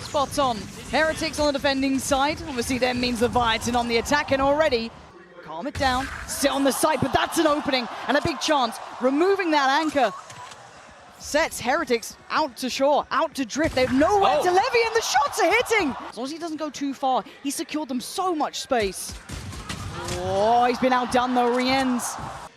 Spot on. Heretics on the defending side. Obviously that means Leviatán on the attack, and already calm it down, sit on the side, but that's an opening and a big chance. Removing that anchor sets Heretics out to shore, out to drift. They have nowhere to levy, and the shots are hitting. As long as he doesn't go too far, he secured them so much space. Oh, he's been outdone though. Rien's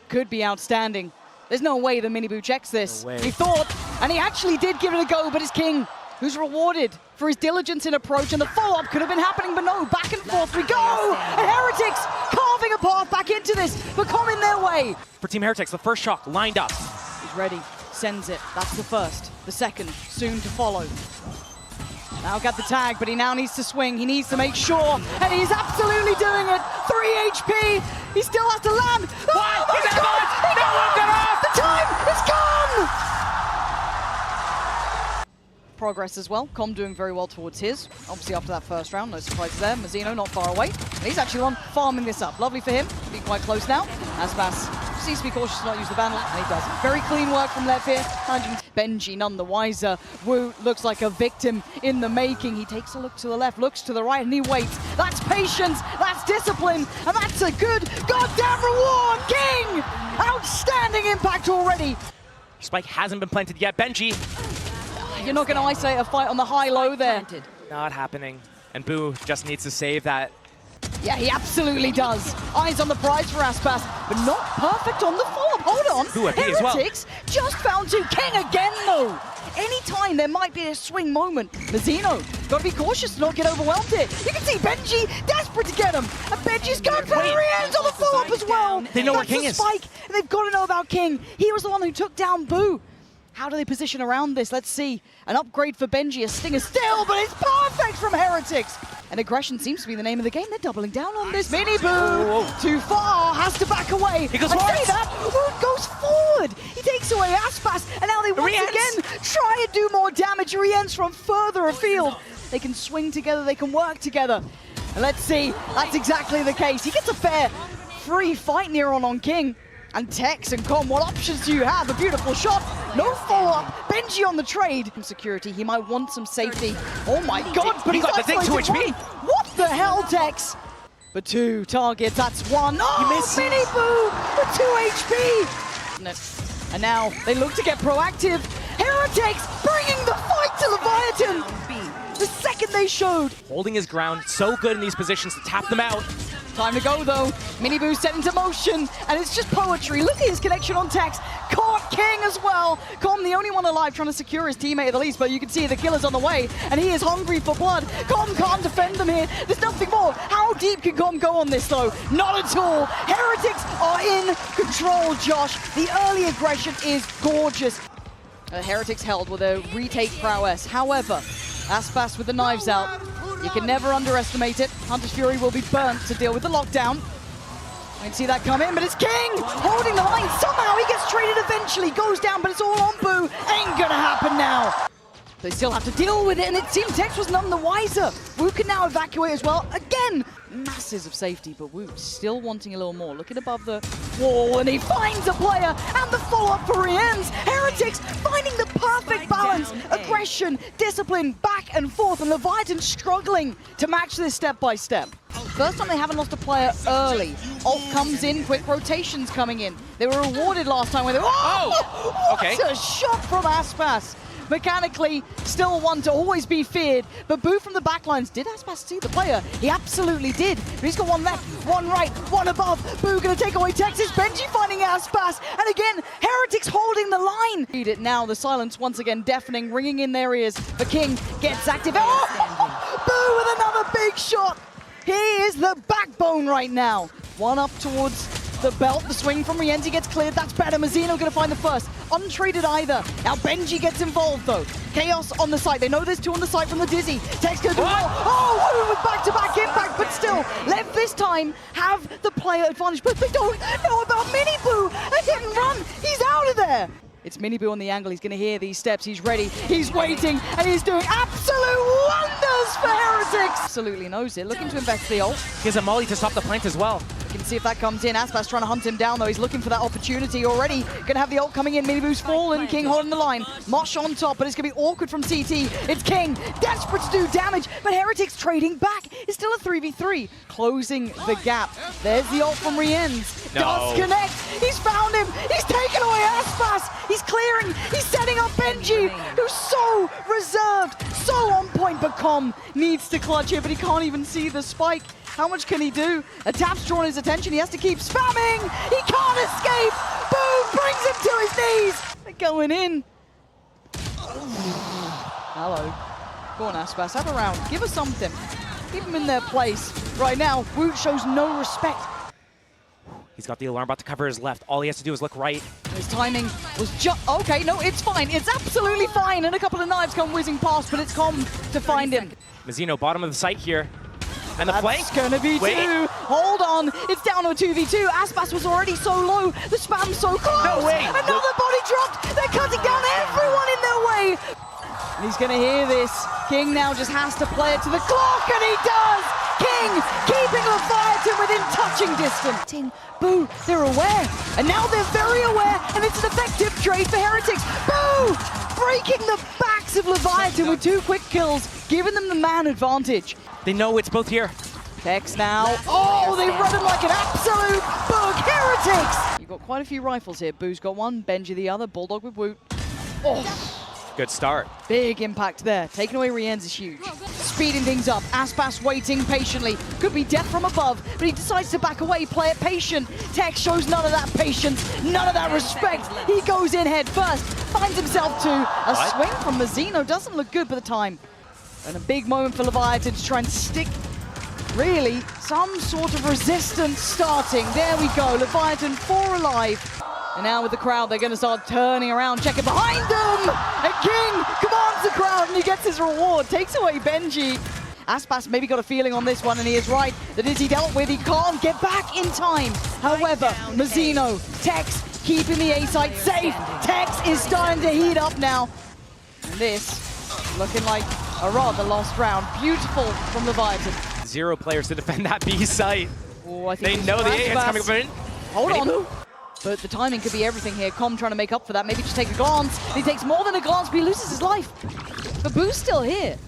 could be outstanding. There's no way the Miniboo checks this. No way. He thought, and he actually did give it a go, but it's King who's rewarded for his diligence in approach, and the follow-up could have been happening, but no, back and forth we go! And Heretics carving a path back into this, but come in their way. For Team Heretics, the first shock lined up. He's ready, sends it. That's the first. The second, soon to follow. Now got the tag, but he now needs to swing. He needs to make sure, and he's absolutely doing it. 3 HP. He still has to land. Oh my God! The time is gone! Progress as well. Com doing very well towards his. Obviously after that first round, no surprises there. Mazzino not far away. And he's actually on farming this up. Lovely for him. Be quite close now. Aspas seems to be cautious to not use the vandal, and he doesn't. Very clean work from Lev here. Benji none the wiser. Wu looks like a victim in the making. He takes a look to the left, looks to the right, and he waits. That's patience, that's discipline, and that's a good goddamn reward. King! Outstanding impact already. Spike hasn't been planted yet. Benji. You're not going to isolate a fight on the high-low there. Not happening. And Boo just needs to save that. Yeah, he absolutely does. Eyes on the prize for Aspas, but not perfect on the follow-up. Hold on. Heretics just found two. King again, though. Anytime there might be a swing moment. Mazzino, got to be cautious to not get overwhelmed here. You can see Benji desperate to get him. And Benji's going for Rien's on the follow-up as well. They know where King is. Spike, and they've got to know about King. He was the one who took down Boo. How do they position around this? Let's see. An upgrade for Benji, a stinger still, but it's perfect from Heretics. And aggression seems to be the name of the game. They're doubling down on this. Miniboo, too far, has to back away. He goes forward. Wood goes forward. He takes away Aspas, and now they once again try and do more damage. Rien's from further afield. They can swing together, they can work together. And let's see, that's exactly the case. He gets a fair free fight near on King. And Tex and Com, what options do you have? A beautiful shot, no follow-up. Benji on the trade. Security, he might want some safety. Oh my God, but he's got the thing, 2 HP. What the hell, Tex? For 2 targets, that's 1. Oh, Miniboo for 2 HP. And now they look to get proactive. Heretics bringing the fight to Leviatán. The second they showed. Holding his ground, so good in these positions to tap them out. Time to go though. Miniboo set into motion, and it's just poetry. Look at his connection on Tex. Caught King as well. Com, the only one alive, trying to secure his teammate at the least, but you can see the killer's on the way, and he is hungry for blood. Com can't defend them here. There's nothing more. How deep can Com go on this though? Not at all. Heretics are in control, Josh. The early aggression is gorgeous. Heretics held with a retake prowess. However, Aspas with the knives out. You can never underestimate it. Hunter's Fury will be burnt to deal with the lockdown. You can see that come in, but it's King holding the line. Somehow he gets traded eventually, goes down, but it's all on Boo. Ain't gonna happen now. They still have to deal with it, and it seemed Tex was none the wiser. Wu can now evacuate as well. Again, masses of safety, but Wu still wanting a little more. Looking above the wall, and he finds a player, and the follow-up for Rien's. Heretics finding the perfect balance. Aggression, discipline, back and forth, and Leviatán struggling to match this step by step. First time they haven't lost a player early. Ult comes in, quick rotations coming in. They were rewarded last time when they were... Oh! Okay. What a shot from Aspas. Mechanically, still one to always be feared, but Boo from the backlines. Did Aspas see the player? He absolutely did, but he's got one left, one right, one above. Boo gonna take away Texas. Benji finding Aspas, and again, Heretics holding the line. Read it now, the silence once again deafening, ringing in their ears. The King gets active. Oh! Boo with another big shot. He is the backbone right now. One up towards the belt, the swing from Rienzi gets cleared, that's better. Mazzino gonna find the first. Untraded either. Now Benji gets involved though. Chaos on the site. They know there's 2 on the site from the Dizzy. Tex gonna do well. Oh, with back-to-back impact, but still, Lev this time have the player advantage, but they don't know about Miniboo. A hit and run, he's out of there. It's Miniboo on the angle, he's gonna hear these steps, he's ready, he's waiting, and he's doing absolute wonders for Heretics. Absolutely knows it, looking to invest the ult. He has a molly to stop the plant as well. We can see if that comes in. Aspas trying to hunt him down, though. He's looking for that opportunity already. Gonna have the ult coming in. Miniboo's fallen. King holding the line. Mosh on top, but it's gonna be awkward from CT. It's King, desperate to do damage, but Heretics trading back. It's still a 3v3, closing the gap. There's the ult from Rienz. No. Does connect. He's found him. He's taken away Aspas. He's clearing. He's setting up Benji, who's so reserved, so on point, but Com needs to clutch it, but he can't even see the spike. How much can he do? A tap's drawn his attention. He has to keep spamming. He can't escape. Boom! Brings him to his knees. They're going in. Hello. Go on, Aspas. Have a round. Give us something. Keep them in their place. Right now, Woot shows no respect. He's got the alarm about to cover his left. All he has to do is look right. His timing was just... Okay, no, it's fine. It's absolutely fine. And a couple of knives come whizzing past, but it's Com to find him. Mazzino, bottom of the site here. And the flank. That's gonna be two. Hold on. It's down to a 2v2. Aspas was already so low. The spam's so close. No way. Another body dropped. They're cutting down everyone in their way. And he's gonna hear this. King now just has to play it to the clock, and he does. King keeping Leviatán within touching distance. Boo, they're aware. And now they're very aware, and it's an effective trade for Heretics. Boo! Breaking the backs of Leviatán with 2 quick kills, giving them the man advantage. They know it's both here. Tex now. Oh, they run him like an absolute bug. Heretics! You've got quite a few rifles here. Boo's got one, Benji the other, Bulldog with Woot. Oh, Good start. big impact there. Taking away Rienz is huge. Speeding things up. Aspas waiting patiently. Could be death from above, but he decides to back away, play it patient. Tex shows none of that patience, none of that respect. He goes in head first, finds himself to a swing from Mazzino. Doesn't look good by the time. And a big moment for Leviatán to try and stick, really, some sort of resistance starting. There we go, Leviatán 4 alive. And now with the crowd, they're going to start turning around, checking behind them! And King commands the crowd, and he gets his reward, takes away Benji. Aspas maybe got a feeling on this one, and he is right, that as he dealt with, he can't get back in time. However, Mazzino, Tex, keeping the A site safe. Tex is starting to heat up now. And this, looking like a rather lost round. Beautiful from Leviatán. 0 players to defend that B site. Oh, I think They know the A hit's coming up in. Hold on. But the timing could be everything here. Com trying to make up for that. Maybe just take a glance. He takes more than a glance, but he loses his life. But Boo's still here.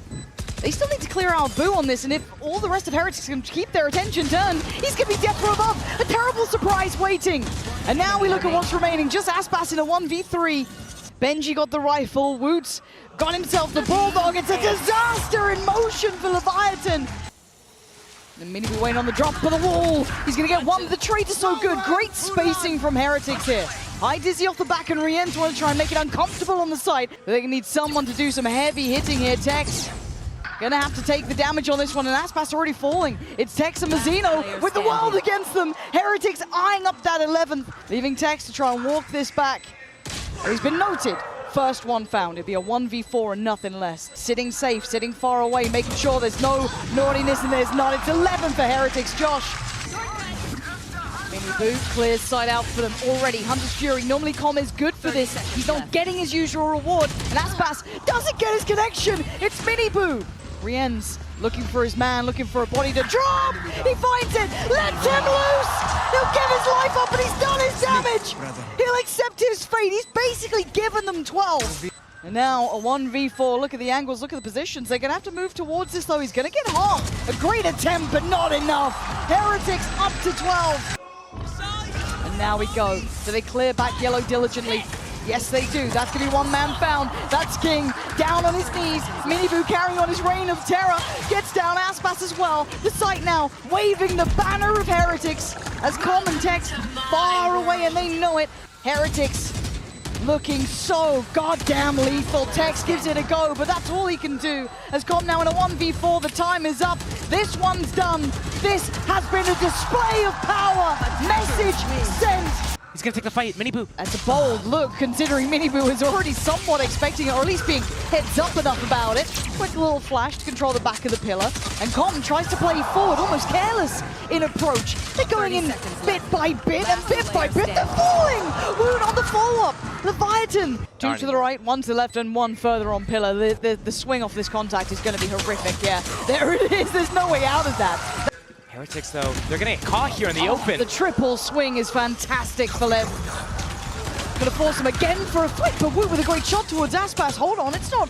They still need to clear out Boo on this, and if all the rest of Heretics can keep their attention turned, he's going to be death from above. A terrible surprise waiting. And now we look at what's remaining. Just Aspas in a 1v3. Benji got the rifle. Woots got himself the Bulldog. It's a disaster in motion for Leviatán. And Miniboo waiting on the drop for the wall. He's going to get one. The trade is so good. Great spacing from Heretics here. High Dizzy off the back, and Rienz want to try and make it uncomfortable on the side. But they need someone to do some heavy hitting here. Tex gonna have to take the damage on this one, and Aspas already falling. It's Tex and Mazzino with the world against them. Heretics eyeing up that 11th, leaving Tex to try and walk this back. He's been noted. First one found. It'd be a 1v4 and nothing less. Sitting safe, sitting far away, making sure there's no naughtiness, and there's not. It's 11 for Heretics. Josh. Miniboo clears side out for them already. Hunter's Fury. Normally Com is good for this. He's not getting his usual reward. And Aspas doesn't get his connection. It's Miniboo. Rienz looking for his man, looking for a body to drop. He finds it. Lets him loose. He'll give his life up, and he's done his damage. He'll accept his fate. He's basically given them 12. And now a 1v4. Look at the angles, look at the positions. They're going to have to move towards this, though. He's going to get half. A great attempt, but not enough. Heretics up to 12. And now we go. Do they clear back yellow diligently? Yes, they do. That's going to be one man found. That's King down on his knees. Miniboo carrying on his reign of terror. Gets down Aspas as well. The site now waving the banner of Heretics as Com and Tex far away, and they know it. Heretics looking so goddamn lethal. Tex gives it a go, but that's all he can do. As Com now in a 1v4, the time is up. This one's done. This has been a display of power. Message sent. He's going to take the fight. Miniboo. That's a bold look, considering Miniboo is already somewhat expecting it, or at least being heads up enough about it. Quick little flash to control the back of the pillar. And Com tries to play forward, almost careless in approach. They're going in bit by bit, and bit by bit they're falling! Woot on the follow-up. Leviatán. Two to the right, one to the left, and one further on pillar. The swing off this contact is going to be horrific, yeah. There it is. There's no way out of that. Heretics, though, they're going to get caught here in the open. The triple swing is fantastic for Lev. Gonna force him again for a flick, but Woot with a great shot towards Aspas. Hold on, it's not.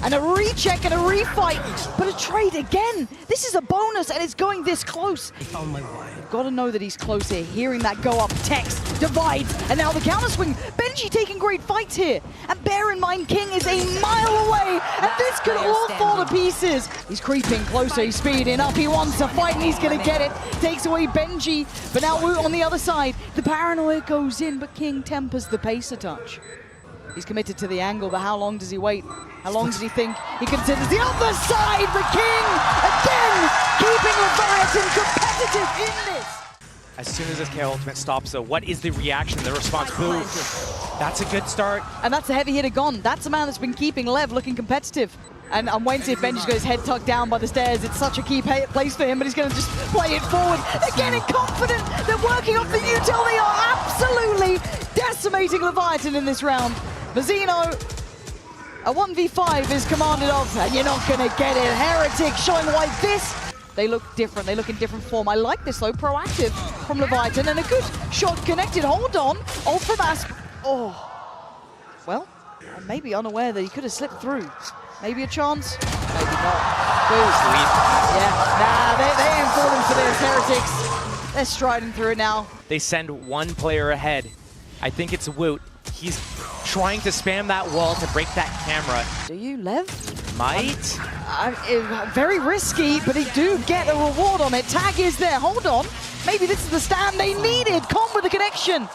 And a recheck and a refight, but a trade again. This is a bonus, and it's going this close. You've got to know that he's close here. Hearing that go up, Tex divides, and now the counter swing. Benji taking great fights here. And bear in mind, King is a mile away, and this could all fall to pieces. He's creeping closer, he's speeding up. He wants to fight, and he's going to get it. Takes away Benji, but now Woot on the other side. The paranoia goes in, but King tempers the pace a touch. He's committed to the angle, but how long does he wait? How long does he think he considers the other side? The King, again, keeping Leviatán competitive in this. As soon as this KO ultimate stops, though, what is the reaction, the response? Boo. That's a good start. And that's a heavy hitter gone. That's a man that's been keeping Lev looking competitive. And I'm waiting to see if Benji's got his head tucked down by the stairs. It's such a key place for him, but he's going to just play it forward. They're getting confident. They're working off the util. They are absolutely decimating Leviatán in this round. Mazzino, a 1v5 is commanded of, and you're not going to get it. Heretics showing why they look different. They look in different form. I like this, though. Proactive from Leviatán, and a good shot connected. Hold on. Ult from Asp. Oh. Well, maybe unaware that he could have slipped through. Maybe a chance. Maybe not. Boost. Yeah. Nah, they ain't falling for this, Heretics. They're striding through it now. They send one player ahead. I think it's Woot. He's trying to spam that wall to break that camera. Do you, Lev? Might? Very risky, but they do get a reward on it. Tag is there. Hold on. Maybe this is the stand they needed. Com with the connection.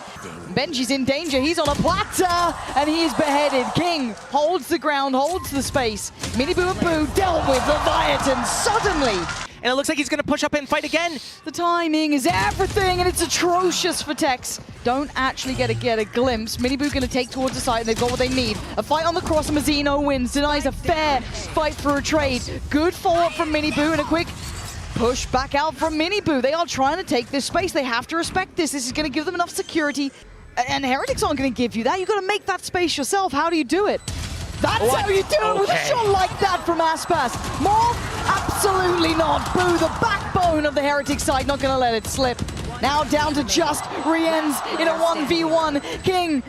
Benji's in danger. He's on a platter, and he is beheaded. King holds the ground, holds the space. Miniboo and Boo dealt with Leviatán suddenly. And it looks like he's going to push up and fight again. The timing is everything, and it's atrocious for Tex. Don't actually get a glimpse. Miniboo going to take towards the side, and they've got what they need. A fight on the cross, and Mazzino wins. Denies a fair fight for a trade. Good follow-up from Miniboo, and a quick push back out from Miniboo. They are trying to take this space. They have to respect this. This is going to give them enough security. And Heretics aren't going to give you that. You've got to make that space yourself. How do you do it? That's how you do it with a shot like that from Aspas. More? Absolutely not. Boo, the backbone of the Heretics side, not going to let it slip. Now down to just Rienz in a 1v1. King,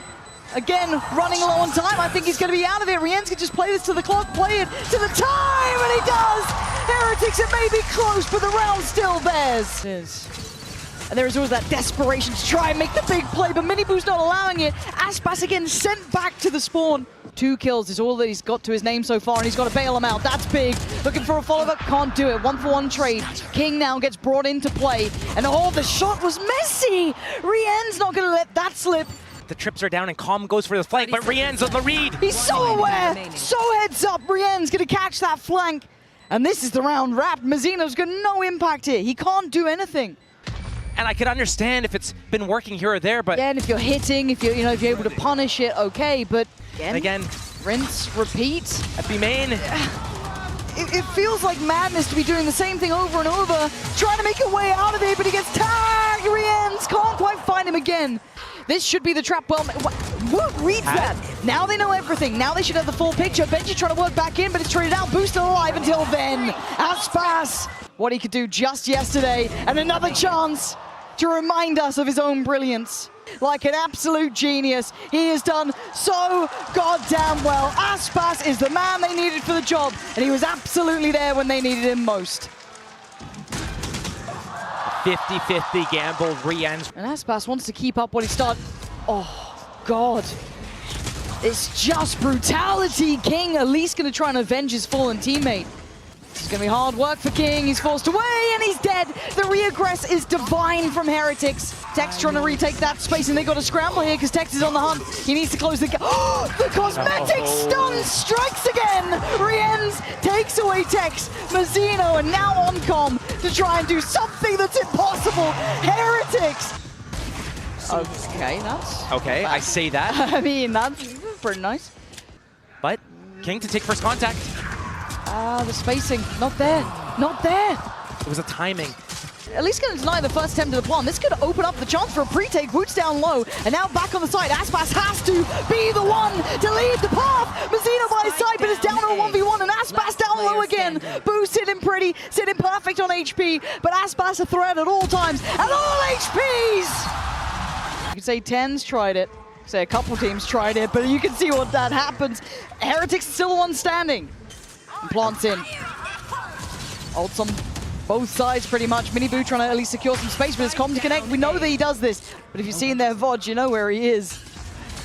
again, running low on time. I think he's going to be out of it. Rienz can just play this to the clock, play it to the time, and he does! Heretics, it may be close, but the round's still theirs. And there is always that desperation to try and make the big play, but Miniboo's not allowing it. Aspas again sent back to the spawn. 2 kills is all that he's got to his name so far, and he's got to bail him out. That's big. Looking for a follow-up, can't do it. 1-for-1 trade. King now gets brought into play, and oh, the shot was messy. Rien's not going to let that slip. The trips are down, and Calm goes for the flank, but Rien's on the read. He's so aware, so heads up. Rien's going to catch that flank, and this is the round wrapped. Mazzino's got no impact here. He can't do anything. And I could understand if it's been working here or there, but yeah, and if you're hitting, if you're able to punish it, okay. But again, rinse, repeat. At B main, it feels like madness to be doing the same thing over and over, trying to make a way out of it, but he gets tagged. Rienz can't quite find him again. This should be the trap. Well, Woot reads that. Now they know everything. Now they should have the full picture. Benji trying to work back in, but it's traded out. Boost still alive until then. Aspas, what he could do just yesterday, and another chance to remind us of his own brilliance. Like an absolute genius, he has done so goddamn well. Aspas is the man they needed for the job, and he was absolutely there when they needed him most. 50-50 gamble, Rienz. And Aspas wants to keep up what he started. Oh, God. It's just brutality. King at least going to try and avenge his fallen teammate. This is going to be hard work for King. He's forced away, and he's dead. The reaggress is divine from Heretics. Tex trying to retake that space, and they got to scramble here because Tex is on the hunt. He needs to close the gap. Oh, the cosmetic stun strikes again. Rienz takes away Tex. Mazzino, and now on Com to try and do something that's impossible. Heretics. Okay, that's... Okay, I say that. I mean, that's pretty nice. But King to take first contact. The spacing, not there, not there. It was a timing. at least going to deny the first attempt of the plant. This could open up the chance for a pre-take. Woot's down low, and now back on the side. Aspas has to be the one to lead the path. Mazzino by his side, but it's down to a 1v1, and Aspas down low again. Boo sitting pretty, sitting perfect on HP, but Aspas a threat at all times, and all HPs! You could say 10's tried it. Say a couple teams tried it, but you can see what that happens. Heretics still the one standing. And plants in. Ults on both sides pretty much. Miniboo trying to at least secure some space with his comm to connect. We know that he does this, but if you've seen their VOD, you know where he is.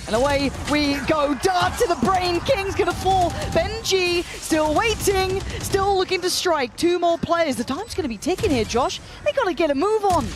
And away we go. Dart to the brain. King's gonna fall. Benji still waiting, still looking to strike. 2 more players. The time's gonna be ticking here, Josh. They gotta get a move on.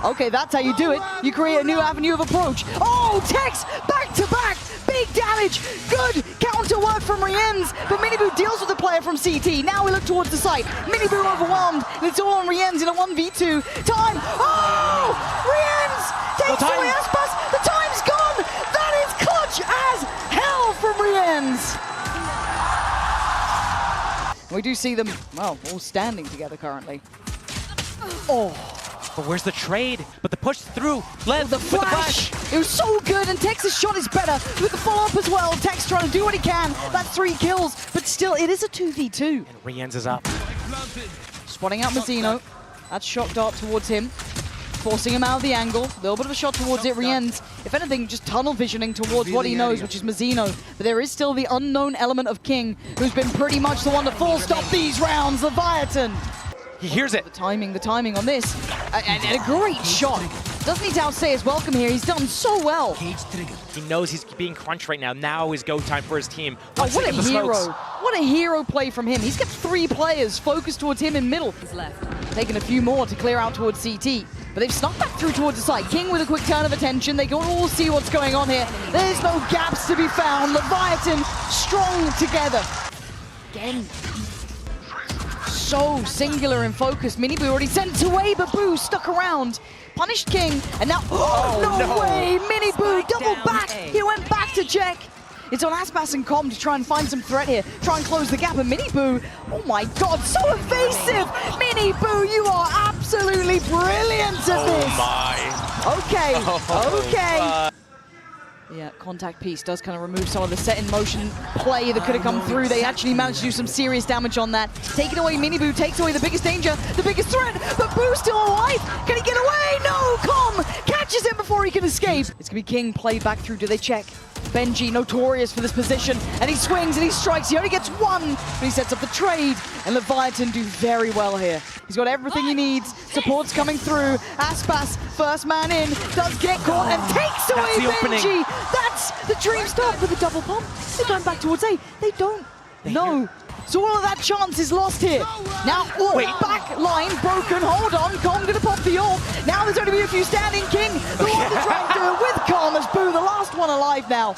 Okay, that's how you do it. You create a new avenue of approach. Oh, Tex back to back. Big damage. Good counter work from Rienz, but Miniboo deals with the player from CT. Now we look towards the site. Miniboo overwhelmed, and it's all on Rienz in a 1v2. Time. Oh, Rienz takes away Aspas. The time's gone. That is clutch as hell from Rienz. We do see them, well, all standing together currently. Oh. But where's the trade? But the push through. Lev the flash. It was so good, and Tex's shot is better with the follow-up as well. Tex trying to do what he can. That's 3 kills, but still, it is a 2v2. And Rienz is up. Spotting out Mazzino. That's shot dart towards him, forcing him out of the angle. A little bit of a shot towards it. Rienz, if anything, just tunnel visioning towards what he knows, which is Mazzino. But there is still the unknown element of King, who's been pretty much the one to full stop these rounds. Leviatán. He hears it. The timing on this. And a great shot. Doesn't need to outstay his welcome here. He's done so well. He knows he's being crunched right now. Now is go time for his team. Oh, what a hero. What a hero play from him. He's got 3 players focused towards him in middle. He's left. Taking a few more to clear out towards CT. But they've snuck back through towards the side. King with a quick turn of attention. They can all see what's going on here. There's no gaps to be found. Leviatán strong together. Again. So singular and focused. Miniboo already sent away, but Boo stuck around. Punished King, and now, no way! Miniboo double back! He went back to check. It's on Aspas and Com to try and find some threat here. Try and close the gap, and Miniboo, oh my god, so evasive! Miniboo, you are absolutely brilliant at this! Okay. Yeah, contact piece does kind of remove some of the set in motion play that could have come through. They actually managed to do some serious damage on that. Taking away Miniboo takes away the biggest danger, the biggest threat, but Boo's still alive. Can he get away? No, Com catches him before he can escape. It's gonna be King played back through. Do they check? Benji, notorious for this position, and he swings and he strikes. He only gets 1, but he sets up the trade, and Leviatán do very well here. He's got everything he needs. Support's coming through. Aspas, first man in, does get caught and takes away Benji. That's the dream start with the double pump. They're going back towards A. They don't know. So all of that chance is lost here. Now, back line broken. Hold on, Com gonna pop the ult. Now there's only a few standing. King, the one to try and do it with Com as Boo, the last one alive now,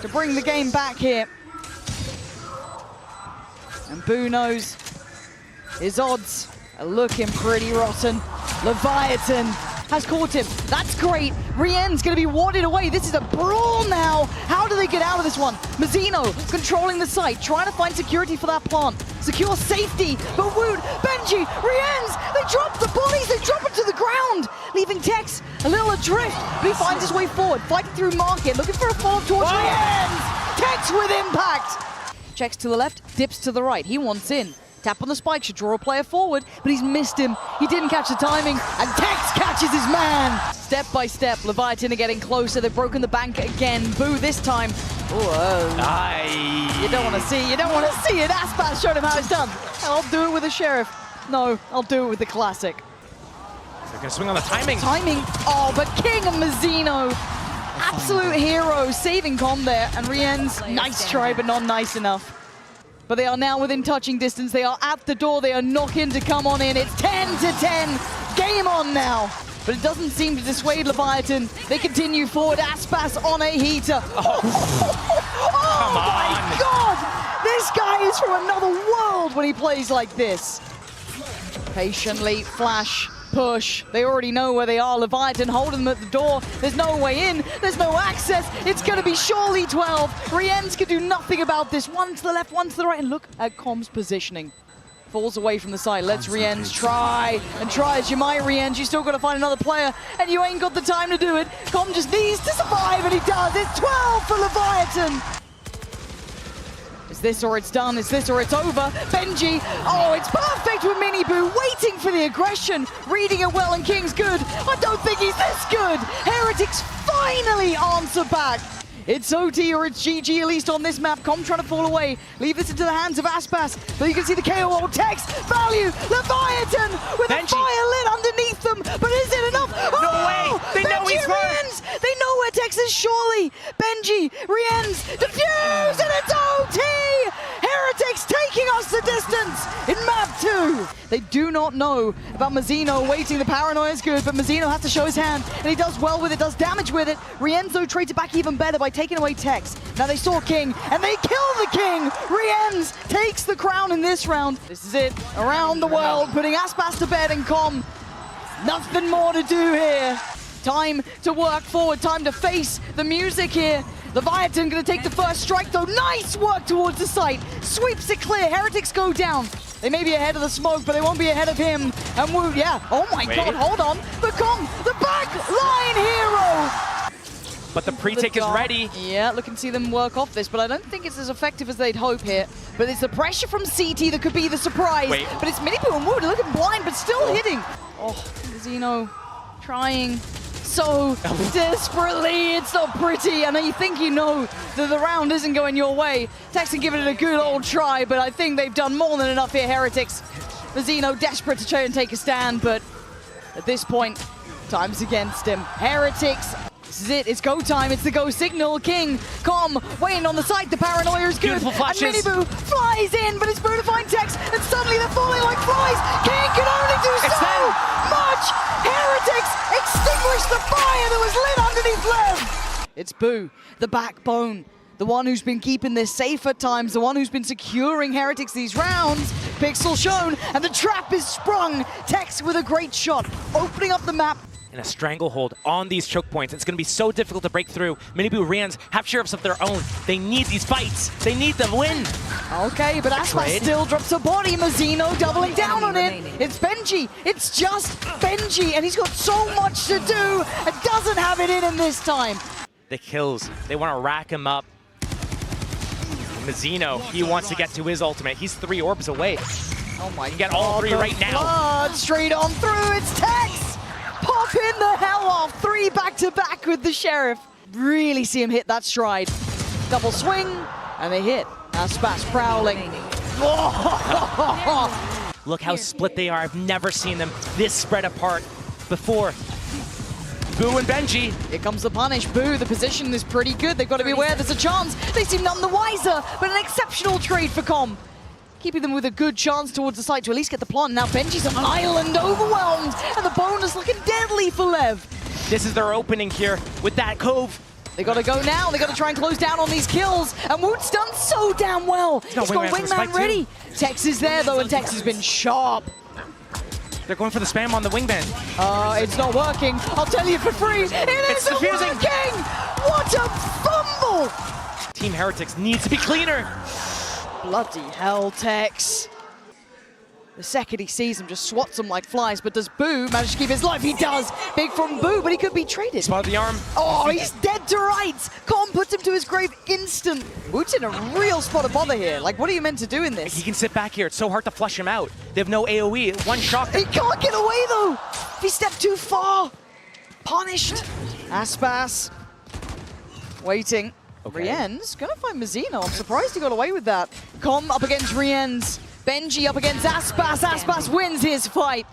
to bring the game back here. And Boo knows his odds are looking pretty rotten. Leviatán has caught him. That's great. Rien's going to be warded away. This is a brawl now. How do they get out of this one? Mazzino controlling the site, trying to find security for that plant. Secure safety, but Woot, Benji, Rien's, they drop the bodies, they drop it to the ground, leaving Tex a little adrift, but he finds his way forward, fighting through market, looking for a follow-up towards Rien's. Tex with impact. Checks to the left, dips to the right. He wants in. Tap on the spike, should draw a player forward, but he's missed him. He didn't catch the timing, and Tex catches his man. Step by step, Leviatán are getting closer. They've broken the bank again. Boo this time. You don't want to see it. Aspas showed him how it's done. I'll do it with the Sheriff. No, I'll do it with the Classic. They're going to swing on the timing. Oh, but King and Mazzino. Absolute hero, saving Com there. And Rien's, nice try, but not nice enough. But they are now within touching distance. They are at the door. They are knocking to come on in. It's 10-10. Game on now. But it doesn't seem to dissuade Leviatán. They continue forward. Aspas on a heater. Oh my god! This guy is from another world when he plays like this. Patiently, flash, push. They already know where they are. Leviatán holding them at the door. There's no way in. There's no access. It's going to be surely 12. Rienz can do nothing about this. One to the left, one to the right. And look at Com's positioning. falls away from the side. Let's Rienz try and try as you might, Rienz. You still got to find another player, and you ain't got the time to do it. Com just needs to survive, and he does. It's 12 for Leviatán. It's this or it's done. It's this or it's over. Benji, oh, it's perfect with Miniboo, waiting for the aggression, reading it well, and King's good. I don't think he's this good. Heretics finally answer back. It's OT or it's GG, at least on this map. Com trying to fall away. Leave this into the hands of Aspas. But you can see the KO ult. Text, value, Leviatán with Benji. a fire lit underneath them. But is it enough? No way! They know he's Rienz! They know where Tex is, surely. Benji, Rienz, defuse, and it's OT! Heretics taking us the distance in map 2. They do not know about Mazzino waiting. The paranoia is good, but Mazzino has to show his hand, and he does well with it, does damage with it. Rienzo trades it back even better by taking away Tex. Now they saw King, and they kill the King. Rienz takes the crown in this round. This is it. Around the world, putting Aspas to bed, and Com, nothing more to do here. Time to work forward, time to face the music here. Leviatán gonna take the first strike though. Nice work towards the site. Sweeps it clear. Heretics go down. They may be ahead of the smoke, but they won't be ahead of him. And Woot, yeah. Oh my God, hold on. But Com, the back line hero. But the pre-take is ready. Yeah, look and see them work off this, but I don't think it's as effective as they'd hope here. But it's the pressure from CT that could be the surprise. But it's Miniboo and Woot looking blind, but still hitting. Oh, Zeno trying so desperately. It's not pretty, and you think you know that the round isn't going your way. Texan giving it a good old try, but I think they've done more than enough here, Heretics. Mazzino desperate to try and take a stand, but at this point, time's against him. Heretics, this is it, it's go time, it's the go signal. King, Com, waiting on the side, the paranoia is good. And Miniboo flies in, but it's Boo to find Tex, and suddenly they're falling like flies. King can only do so much. Heretics extinguish the fire that was lit underneath Lev. It's Boo, the backbone, the one who's been keeping this safe at times, the one who's been securing Heretics these rounds. Pixel shown, and the trap is sprung. Tex with a great shot, opening up the map. And a stranglehold on these choke points. It's going to be so difficult to break through. Miniboo, Rienz have sheriffs of their own. They need these fights. They need the win. Okay, but Aspas still drops a body. Mazzino doubling down on it. It's Benji. It's just Benji, and he's got so much to do and doesn't have it in him this time. The kills. They want to rack him up. Mazzino, he wants to get to his ultimate. He's 3 orbs away. Oh my God. Get all 3 right now. Blood straight on through. It's Tex. Popping the hell off. 3 back-to-back with the Sheriff. Really see him hit that stride. Double swing, and they hit. Aspas prowling. Look how split they are. I've never seen them this spread apart before. Boo and Benji. Here comes the punish. Boo, the position is pretty good. They've got to be aware there's a chance. They seem none the wiser, but an exceptional trade for Com. Keeping them with a good chance towards the site to at least get the plant. Now Benji's on an island, overwhelmed, and the bonus looking deadly for Lev. This is their opening here with that cove. They got to go now. They got to try and close down on these kills. And Woot's done so damn well. He's got Wingman ready. Tex is there though, and Tex has been sharp. They're going for the spam on the wingman. It's not working. I'll tell you for free. It's working. What a fumble. Team Heretics needs to be cleaner. Bloody hell, Tex. The second he sees him, just swats him like flies. But does Boo manage to keep his life? He does. Big from Boo, but he could be traded. Spot the arm. Oh, he's dead to rights. Com puts him to his grave instant. Woot's in a real spot of bother here. Like, what are you meant to do in this? He can sit back here. It's so hard to flush him out. They have no AoE. One shot. He can't get away, though. If he stepped too far. Punished. Aspas. Waiting. Okay. Rienz gonna find Mazzino. I'm surprised he got away with that. Com up against Rienz. Benji up against Aspas. Aspas wins his fight,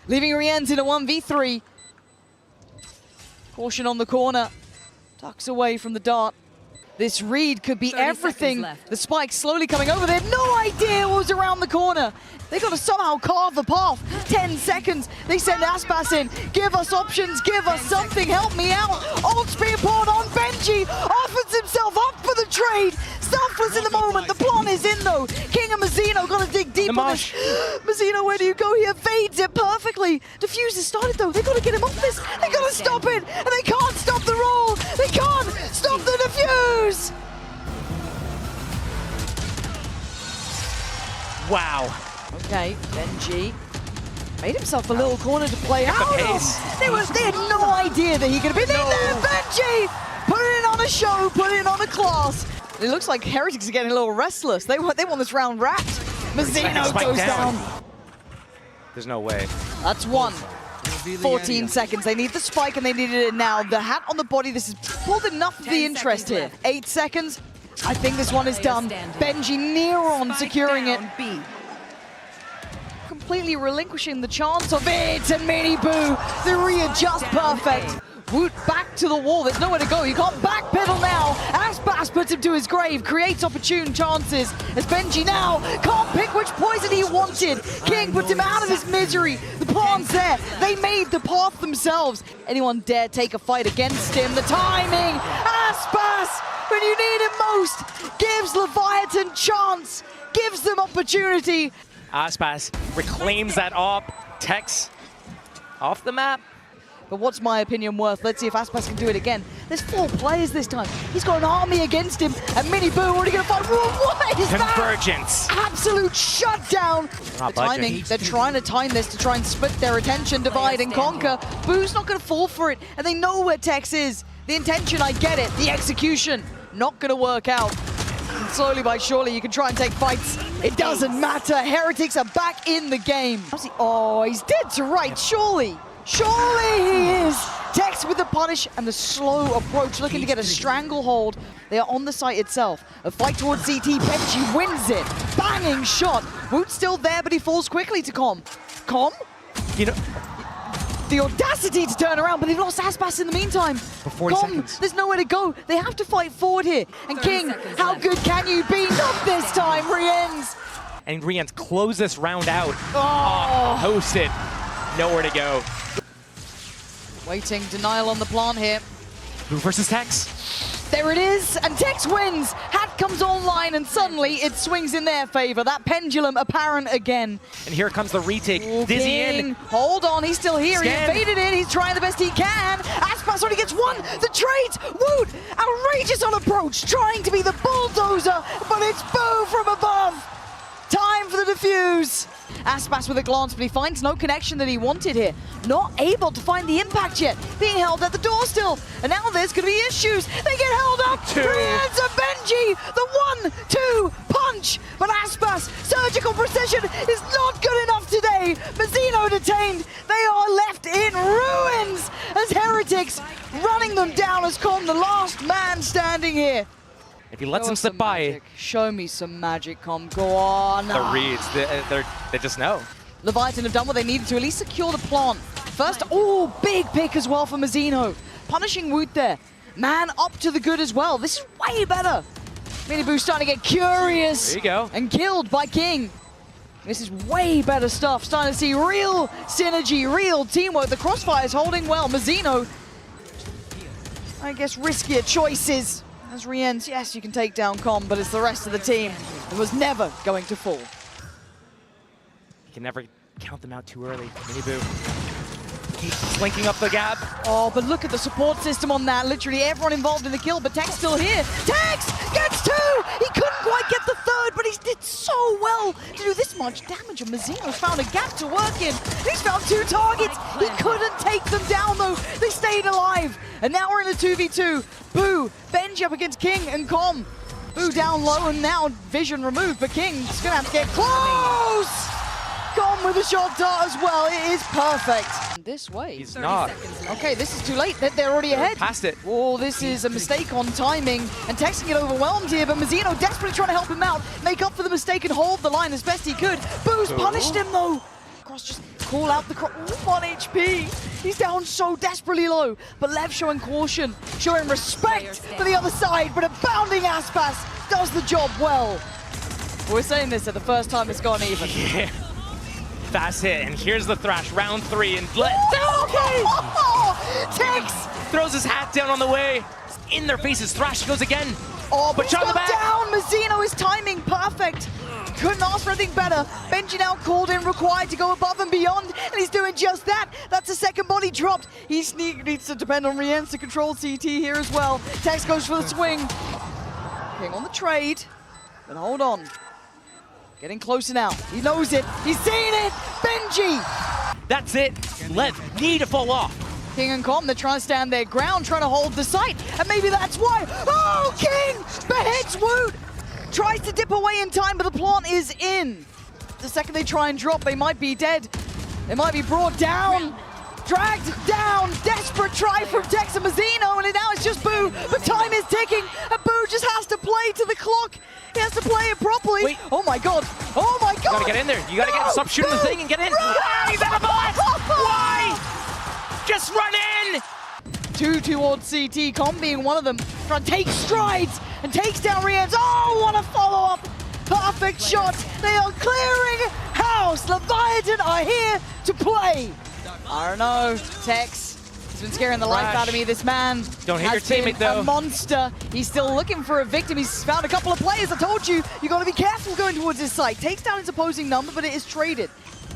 leaving Rienz in a 1v3. Caution on the corner. Ducks away from the dart. This read could be everything. The spike slowly coming over. They had no idea what was around the corner. They got to somehow carve the path. 10 seconds. They send Aspas in. Give us options. Give us something. Help me out. Ult's being poured on. Benji offers himself up for the trade. Selfless in the moment. The plan is in though. King and Mazzino got to dig deep on this. Mazzino, where do you go here? Fades it perfectly. Diffuse has started though. They got to get him off this. They got to stop it. And they can't stop the roll. They can't stop the diffuse. Wow. Okay, Benji made himself a little corner to play out. They had no idea that he could be there. Benji putting it on a show, putting it on a class. It looks like Heretics are getting a little restless. They want this round wrapped. Mazzino goes down. There's no way. That's one. 14 seconds. They need the spike and they needed it now. The hat on the body, this has pulled enough of the interest here. 8 seconds. I think this one is done. Benji near on securing it. Completely relinquishing the chance of it, and Miniboo, the readjust perfect. Woot back to the wall, there's nowhere to go, you can't backpedal now. Aspas puts him to his grave, creates opportune chances as Benji now can't pick which poison he wanted. King puts him out of his misery, the plan's there, they made the path themselves. Anyone dare take a fight against him, the timing, Aspas, when you need him most, gives Leviatán chance, gives them opportunity. Aspas reclaims that op, Tex off the map. But what's my opinion worth? Let's see if Aspas can do it again. There's 4 players this time. He's got an army against him, and Miniboo already gonna fight. What is Convergence. That? Absolute shutdown. The timing, they're trying to time this to try and split their attention, divide and conquer. Boo's not gonna fall for it, and they know where Tex is. The intention, I get it. The execution, not gonna work out. And slowly but surely, you can try and take fights. It doesn't matter. Heretics are back in the game. Oh, he's dead to right, surely. Surely he is! Tex with the punish and the slow approach, looking to get a stranglehold. They are on the site itself. A fight towards CT, Benji wins it. Banging shot. Woot's still there, but he falls quickly to Com. Com? You know, the audacity to turn around, but they've lost Aspas in the meantime. For 40 seconds. There's nowhere to go. They have to fight forward here. And King, how good can you be? Not this time, Rienz. And Rienz close this round out. Oh. Host it. Nowhere to go. Waiting, denial on the plant here. Who versus Tex? There it is, and Tex wins. Hat comes online, and suddenly it swings in their favor. That pendulum apparent again. And here comes the retake. Ooh, Dizzy King. in. Hold on, he's still here. Scan. He evaded it. He's trying the best he can. Aspas already gets one. The trade. Woot, outrageous on approach, trying to be the bulldozer, but it's Boo from above. Time for the defuse. Aspas with a glance, but he finds no connection that he wanted here. Not able to find the impact yet. Being held at the door still. And now there's going to be issues. They get held up. Rienz and Benji. The 1-2 punch. But Aspas, surgical precision is not good enough today. Mazzino detained. They are left in ruins as Heretics running them down as Com, the last man standing here. If he lets him slip by. Magic. Show me some magic, Com. Go on. The reads, they just know. Leviatán have done what they needed to at least secure the plant. First, oh, big pick as well for Mazzino. Punishing Woot there. Man up to the good as well. This is way better. Miniboo starting to get curious. There you go. And killed by King. This is way better stuff. Starting to see real synergy, real teamwork. The crossfire is holding well. Mazzino, I guess, riskier choices. As Rienz, yes, you can take down Com, but it's the rest of the team that was never going to fall. You can never count them out too early. Miniboo keeps slinking up the gap. Oh, but look at the support system on that. Literally everyone involved in the kill, but Tex still here. Tex gets 2! He couldn't quite get the 3rd, but he did so well to do this much damage. And Mazzino's found a gap to work in. He's found 2 targets. He couldn't take them down, though. They stayed alive. And now we're in a 2v2. Boo, Benji up against King and Com. Boo down low, and now vision removed, but King's gonna have to get close! Com with a shot dart as well. It is perfect. This way. He's not. Okay, this is too late. They're already ahead. Past it. Oh, this is a mistake on timing. And Tex can get overwhelmed here, but Mazzino desperately trying to help him out, make up for the mistake and hold the line as best he could. Boo's punished him though. Cross just call out the cross. 1 HP. He's down so desperately low. But Lev showing caution, showing respect for the other side, but a bounding Aspas does the job well. We're saying this at the first time it's gone even. Yeah. Fast hit, and here's the thrash, round 3, and Tex throws his hat down on the way. In their faces, thrash goes again. Oh, but shot on the back. Down. Mazzino is timing perfect. Couldn't ask for anything better. Benji now called in, required to go above and beyond, and he's doing just that. That's a second body dropped. He needs to depend on Rienz to control CT here as well. Tex goes for the swing. King on the trade, but hold on. Getting closer now. He knows it. He's seen it. Benji. That's it. Lev need to fall off. King and Com, they're trying to stand their ground, trying to hold the site. And maybe that's why. Oh, King beheads Woot. Tries to dip away in time, but the plant is in. The second they try and drop, they might be dead. They might be brought down. Dragged down, desperate try from Tex and Mazzino, and now it's just Boo, but time is ticking, and Boo just has to play to the clock. He has to play it properly. Wait. Oh my god, oh my god! You gotta get in there, you gotta stop shooting the thing and get in. Ah, he's out of bullets! Why? Just run in! 2 towards CT, Com being one of them, trying to take strides, and takes down Rienz. Oh, what a follow-up! Perfect shot, they are clearing house. Leviatán are here to play. I don't know, Tex has been scaring the life out of me. This man Don't hit your teammate, though. A monster. He's still looking for a victim. He's found a couple of players. I told you, you got to be careful going towards his site. Takes down his opposing number, but it is traded.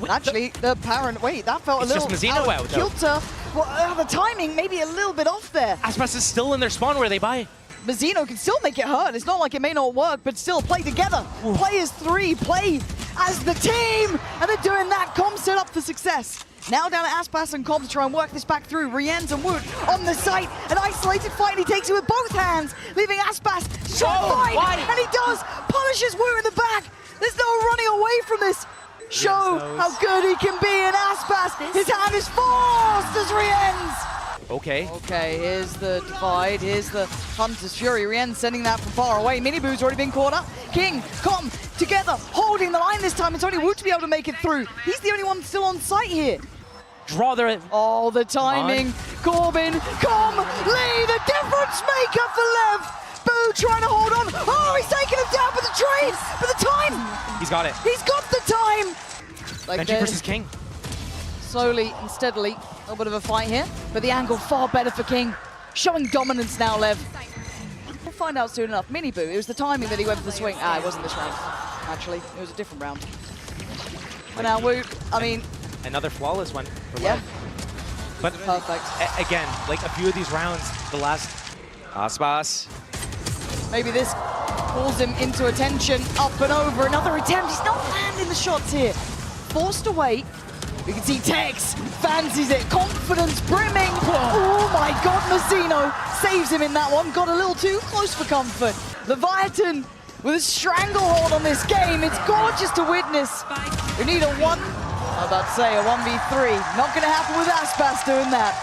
Actually, the parent, wait, that felt it's a little just Mazzino out, kilter. Well, the timing maybe a little bit off there. Aspas is still in their spawn where they buy. Mazzino can still make it hurt. It's not like it may not work, but still play together. Ooh. Play as three, play as the team, and they're doing that. Com set up for success. Now down to Aspas and Com to try and work this back through. Rienz and Woot on the site. An isolated fight, and he takes it with both hands, leaving Aspas to try and fight. Why? And he does. Punishes Woot in the back. There's no running away from this. Show how good he can be in Aspas. His hand is forced as Rienz. Okay. Okay, here's the divide. Here's the Hunter's Fury. Rienz sending that from far away. Miniboo's already been caught up. King, Com, together, holding the line this time. It's only Woot to be able to make it through. He's the only one still on site here. Draw their... Oh, the timing. Corbin, Com, Lee, the difference maker for Lev. Boo trying to hold on. Oh, he's taking him down for the trade, for the time. He's got it. He's got the time. Like Benji versus King. Slowly and steadily, a little bit of a fight here, but the angle far better for King. Showing dominance now, Lev. We'll find out soon enough. Miniboo, it was the timing that he went for the swing. It wasn't this round, actually. It was a different round. But now Woot, I mean... Another flawless one for Yeah. Lev. But Perfect. Again, like a few of these rounds, the last... Aspas. Maybe this pulls him into attention. Up and over, another attempt. He's not landing the shots here. Forced away. We can see Tex fancies it. Confidence brimming. Oh my god, Mazzino saves him in that one. Got a little too close for comfort. Leviatán with a stranglehold on this game. It's gorgeous to witness. We need a 1v3. Not going to happen with Aspas doing that.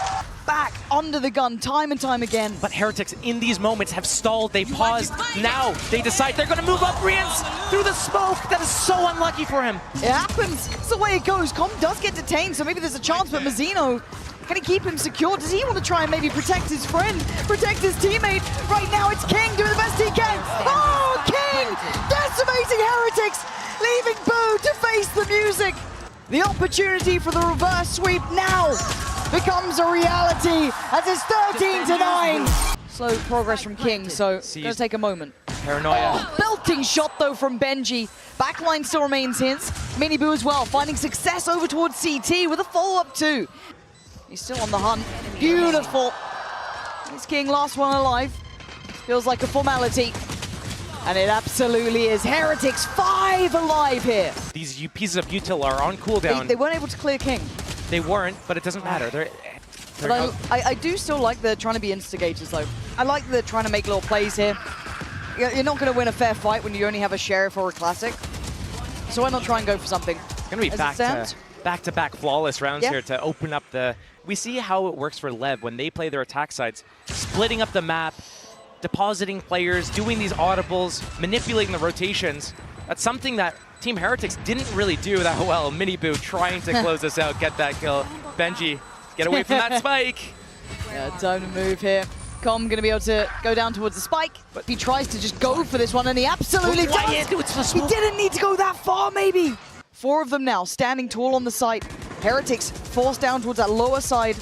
Back under the gun time and time again. But Heretics in these moments have stalled, they paused. Now they decide they're gonna move up Rienz through the smoke. That is so unlucky for him. It happens, it's the way it goes. Com does get detained, so maybe there's a chance, but Mazzino, can he keep him secure? Does he want to try and maybe protect his friend, protect his teammate? Right now it's King doing the best he can. Oh, King! Decimating Heretics, leaving Boo to face the music. The opportunity for the reverse sweep now becomes a reality as it's 13-9. Slow progress from King, so it's gonna take a moment. Paranoia. Oh, belting shot though from Benji. Backline still remains his. Miniboo as well, finding success over towards CT with a follow-up too. He's still on the hunt. Beautiful. It's King, last one alive. Feels like a formality. And it absolutely is. Heretics 5 alive here. These pieces of util are on cooldown. They weren't able to clear King. They weren't, but it doesn't matter. But I do still like the trying to be instigators though. I like the trying to make little plays here. You're not going to win a fair fight when you only have a Sheriff or a Classic. So why not try and go for something? It's going to be back-to-back flawless rounds here to open up the... We see how it works for Lev when they play their attack sides. Splitting up the map, depositing players, doing these audibles, manipulating the rotations. That's something that Team Heretics didn't really do that well. Miniboo trying to close this out, get that kill. Benji, get away from that spike. Yeah, time to move here. Com gonna be able to go down towards the spike, but he tries to just go for this one, and he absolutely does. He didn't need to go that far, maybe. 4 of them now, standing tall on the site. Heretics forced down towards that lower side.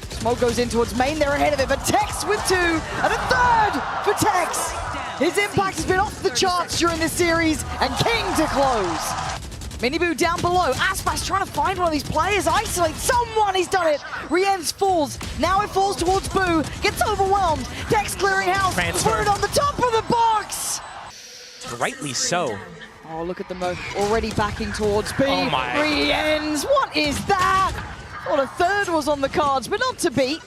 Smoke goes in towards main, they're ahead of it, but Tex with 2, and a 3rd for Tex. His impact has been off the charts during this series, and King to close. Miniboo down below. Aspas trying to find one of these players. Isolate someone. He's done it. Rienz falls. Now it falls towards Boo. Gets overwhelmed. Tex clearing house. Put it on the top of the box. Rightly so. Oh, look at them already backing towards B. Oh my. 3 ends. What is that? Well, a third was on the cards, but not to beat.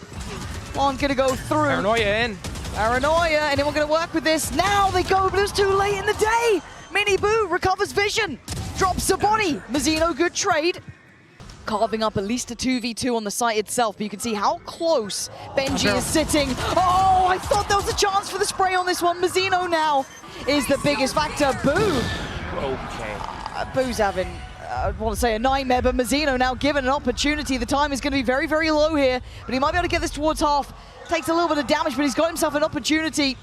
Aren't going to go through. Paranoia in. Paranoia, anyone going to work with this? Now they go, but it's too late in the day. Mini Boo recovers vision. Drops a body. Mazzino, good trade. Carving up at least a 2v2 on the site itself, but you can see how close Benji is sitting. Oh, I thought there was a chance for the spray on this one. Mazzino now is the biggest factor. Boo. Okay. Boo's having, I want to say a nightmare, but Mazzino now given an opportunity. The time is going to be very, very low here, but he might be able to get this towards half. Takes a little bit of damage, but he's got himself an opportunity.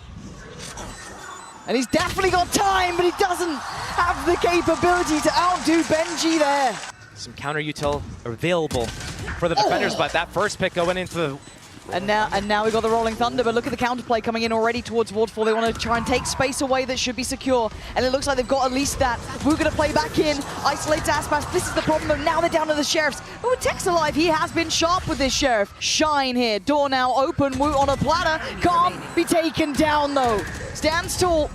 And he's definitely got time, but he doesn't have the capability to outdo Benji there. Some counter util available for the defenders, but that first pick going into the... And now we got the Rolling Thunder, but look at the counterplay coming in already towards Waterfall. They want to try and take space away that should be secure, and it looks like they've got at least that. We're going to play back in, isolates Aspas. This is the problem though, now they're down to the Sheriffs. But with Tex alive, he has been sharp with this Sheriff. Shine here, door now open, Woot on a platter, can't be taken down though. Stands tall,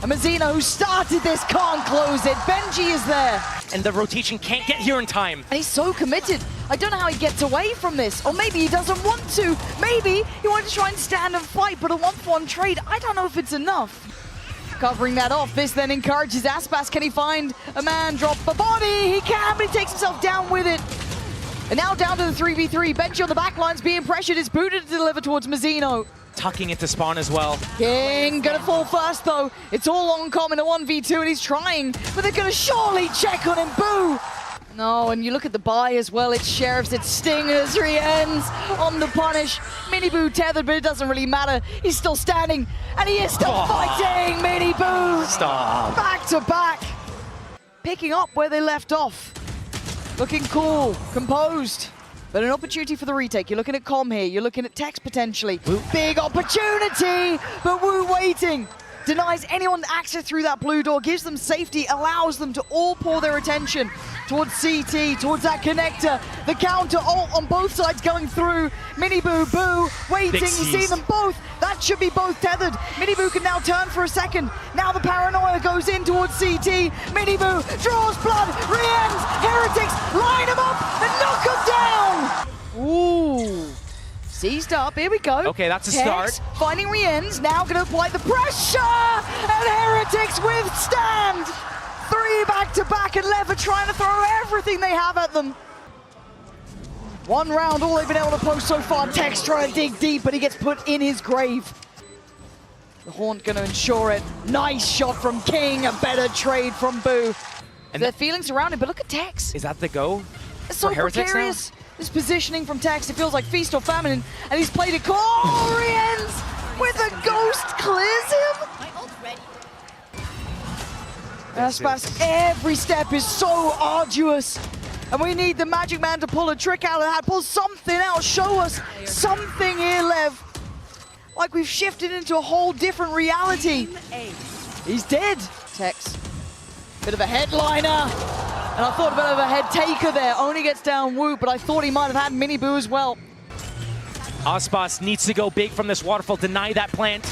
and Mazzino, who started this, can't close it. Benji is there. And the rotation can't get here in time. And he's so committed. I don't know how he gets away from this. Or maybe he doesn't want to. Maybe he wanted to try and stand and fight, but a 1-for-1 trade, I don't know if it's enough. Covering that off, this then encourages Aspas. Can he find a man, drop the body? He can, but he takes himself down with it. And now down to the 3v3. Benji on the back lines being pressured. Is booted to deliver towards Mazzino. Tucking into spawn as well. King gonna fall first though. It's all on Com in a 1v2 and he's trying, but they're gonna surely check on him. Boo! No, and you look at the buy as well. It's Sheriffs, it's Stingers, 3 ends on the punish. Mini Boo tethered, but it doesn't really matter. He's still standing, and he is still fighting. Mini Boo! Stop. Back to back. Picking up where they left off. Looking cool, composed. But an opportunity for the retake. You're looking at Com here. You're looking at Tex potentially. Woo. Big opportunity, but Wu waiting. Denies anyone access through that blue door, gives them safety, allows them to all pour their attention towards CT, towards that connector. The counter ult on both sides going through. Mini Boo, Boo, waiting. You see them both. That should be both tethered. Mini Boo can now turn for a second. Now the paranoia goes in towards CT. Mini Boo draws blood, re-ends. Heretics line him up and knock him down. Ooh. Seized up, here we go. Okay, that's a Tex start. Finding re-ends, now gonna apply the pressure! And Heretics withstand! 3 back-to-back, and LEV are trying to throw everything they have at them. 1 round, all they've been able to post so far. Tex trying to dig deep, but he gets put in his grave. The Haunt gonna ensure it. Nice shot from King, a better trade from Boo. And their feelings around him, but look at Tex. Is that the go? It's so for Heretics precarious. This positioning from Tex, it feels like feast or famine, and he's played it cool. Oh, he ends with a ghost, clears him. Aspas, every step is so arduous, and we need the Magic Man to pull a trick out of the hat, pull something out, show us something here, Lev. Like we've shifted into a whole different reality. He's dead, Tex. Bit of a headliner. And I thought a bit of a head taker there. Only gets down Woot, but I thought he might have had Mini Boo as well. Aspas needs to go big from this waterfall, deny that plant.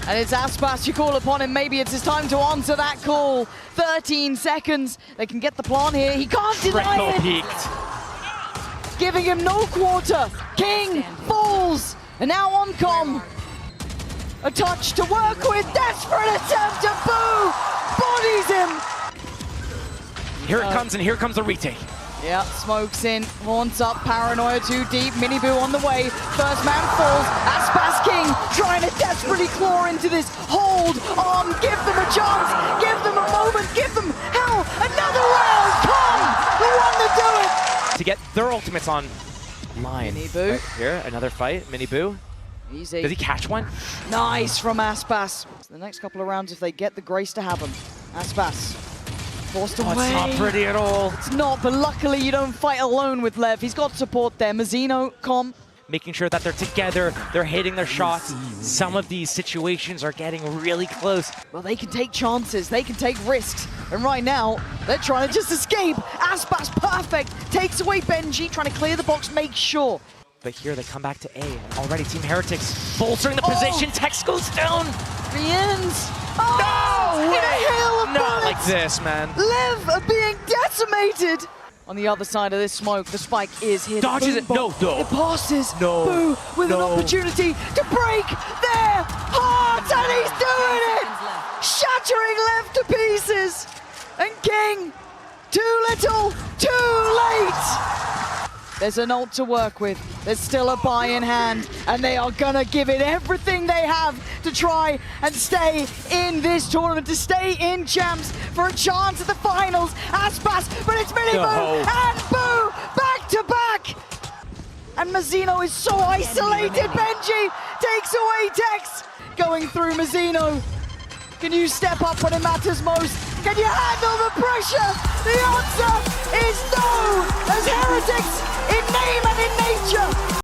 And it's Aspas, you call upon him. Maybe it's his time to answer that call. 13 seconds. They can get the plant here. He can't deny it. Peaked. Giving him no quarter. King falls. And now on Com. A touch to work with. Desperate attempt to Boo. Bodies him. Here it comes, and here comes the retake. Yeah, smokes in, haunts up, paranoia too deep, Mini Boo on the way, first man falls, Aspas King trying to desperately claw into this, hold on, give them a chance, give them a moment, give them, hell, another round, come, the one to do it! To get their ultimates on line. Mini Boo. Right here, another fight, Mini Boo. Easy. Does he catch one? Nice from Aspas. So the next couple of rounds, if they get the grace to have them, Aspas. Forced away. It's not pretty at all. It's not, but luckily you don't fight alone with Lev. He's got support there. Mazzino, Com. Making sure that they're together, they're hitting their shots. Some of these situations are getting really close. Well, they can take chances, they can take risks. And right now, they're trying to just escape. Aspas, perfect. Takes away Benji, trying to clear the box, make sure. But here they come back to A. Already Team Heretics bolstering the position. Tex goes down. Rians. Oh, No in way! a hail of Not bullets. like this, man. LEV are being decimated. On the other side of this smoke, the spike is hit. Dodges it. No, no. It passes. No, Boo with an no. opportunity to break their hearts, and he's doing it! Shattering LEV to pieces. And King, too little, too late. There's an ult to work with. There's still a buy in hand, and they are gonna give it everything they have to try and stay in this tournament, to stay in champs for a chance at the finals. Aspas, but it's Mini Boo No. and Boo back to back. And Mazzino is so isolated. Benji takes away Tex. Going through Mazzino. Can you step up when it matters most? Can you handle the pressure? The answer is